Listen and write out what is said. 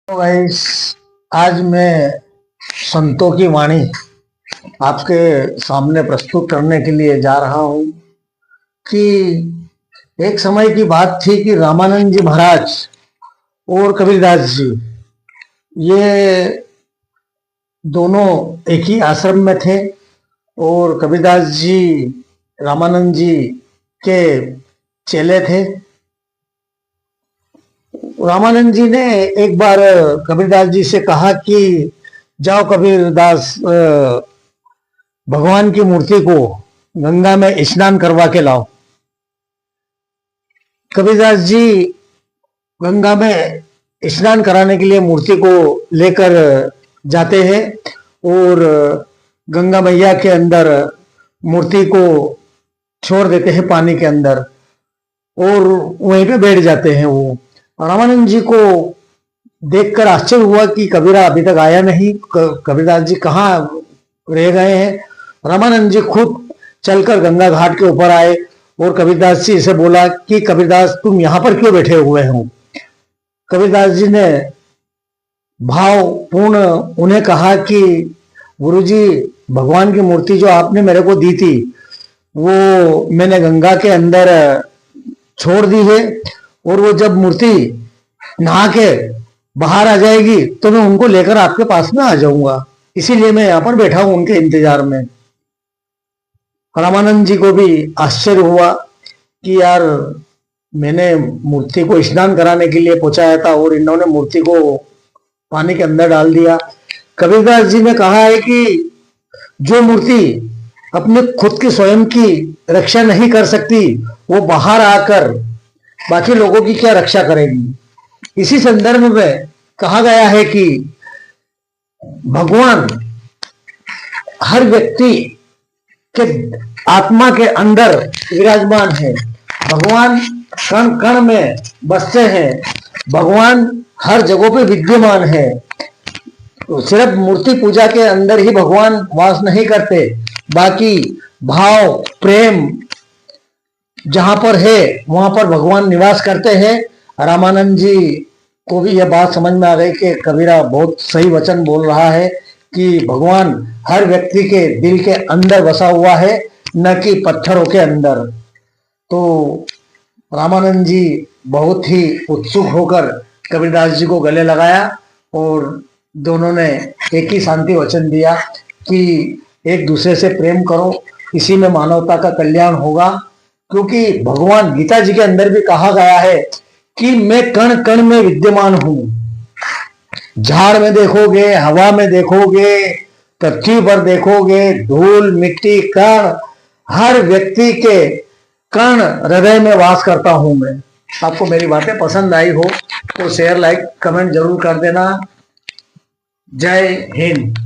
तो गाइस, आज मैं संतों की वाणी आपके सामने प्रस्तुत करने के लिए जा रहा हूं कि एक समय की बात थी कि रामानंद जी महाराज और कबीरदास जी ये दोनों एक ही आश्रम में थे और कबीरदास जी रामानंद जी के चेले थे। रामानंद जी ने एक बार कबीरदास जी से कहा कि जाओ कबीरदास, भगवान की मूर्ति को गंगा में स्नान करवा के लाओ। कबीरदास जी गंगा में स्नान कराने के लिए मूर्ति को लेकर जाते हैं और गंगा मैया के अंदर मूर्ति को छोड़ देते हैं पानी के अंदर और वहीं पे बैठ जाते हैं। वो रामानंद जी को देखकर आश्चर्य हुआ कि कबीरा अभी तक आया नहीं, कबीरदास जी कहाँ रह गए हैं। रामानंद जी खुद चलकर गंगा घाट के ऊपर आए और कबीरदास जी से बोला कि कबीरदास, तुम यहाँ पर क्यों बैठे हुए हो। कबीरदास जी ने भावपूर्ण उन्हें कहा कि गुरुजी, भगवान की मूर्ति जो आपने मेरे को दी थी वो मैंने गंगा के अंदर छोड़ दी है और वो जब मूर्ति नहा के बाहर आ जाएगी तो मैं उनको लेकर आपके पास में आ जाऊंगा, इसीलिए मैं यहाँ पर बैठा हूं उनके इंतजार में। रामानंद जी को भी आश्चर्य हुआ कि यार, मैंने मूर्ति को स्नान कराने के लिए पहुंचाया था और इन्होंने मूर्ति को पानी के अंदर डाल दिया। कबीरदास जी ने कहा है कि जो मूर्ति अपने खुद की स्वयं की रक्षा नहीं कर सकती वो बाहर आकर बाकी लोगों की क्या रक्षा करेगी। इसी संदर्भ में कहा गया है कि भगवान हर व्यक्ति के आत्मा के अंदर विराजमान है। भगवान कण कण में बसते हैं। भगवान हर जगह पे विद्यमान है। सिर्फ मूर्ति पूजा के अंदर ही भगवान वास नहीं करते, बाकी भाव प्रेम जहां पर है वहां पर भगवान निवास करते हैं। रामानंद जी को भी यह बात समझ में आ गई कि कबीरा बहुत सही वचन बोल रहा है कि भगवान हर व्यक्ति के दिल के अंदर बसा हुआ है, न कि पत्थरों के अंदर। तो रामानंद जी बहुत ही उत्सुक होकर कबीरदास जी को गले लगाया और दोनों ने एक ही शांति वचन दिया कि एक दूसरे से प्रेम करो, इसी में मानवता का कल्याण होगा। क्योंकि भगवान गीता जी के अंदर भी कहा गया है कि मैं कण कण में विद्यमान हूं। झाड़ में देखोगे, हवा में देखोगे, पृथ्वी पर देखोगे, धूल मिट्टी कण, हर व्यक्ति के कण हृदय में वास करता हूं मैं। आपको मेरी बातें पसंद आई हो तो शेयर लाइक कमेंट जरूर कर देना। जय हिंद।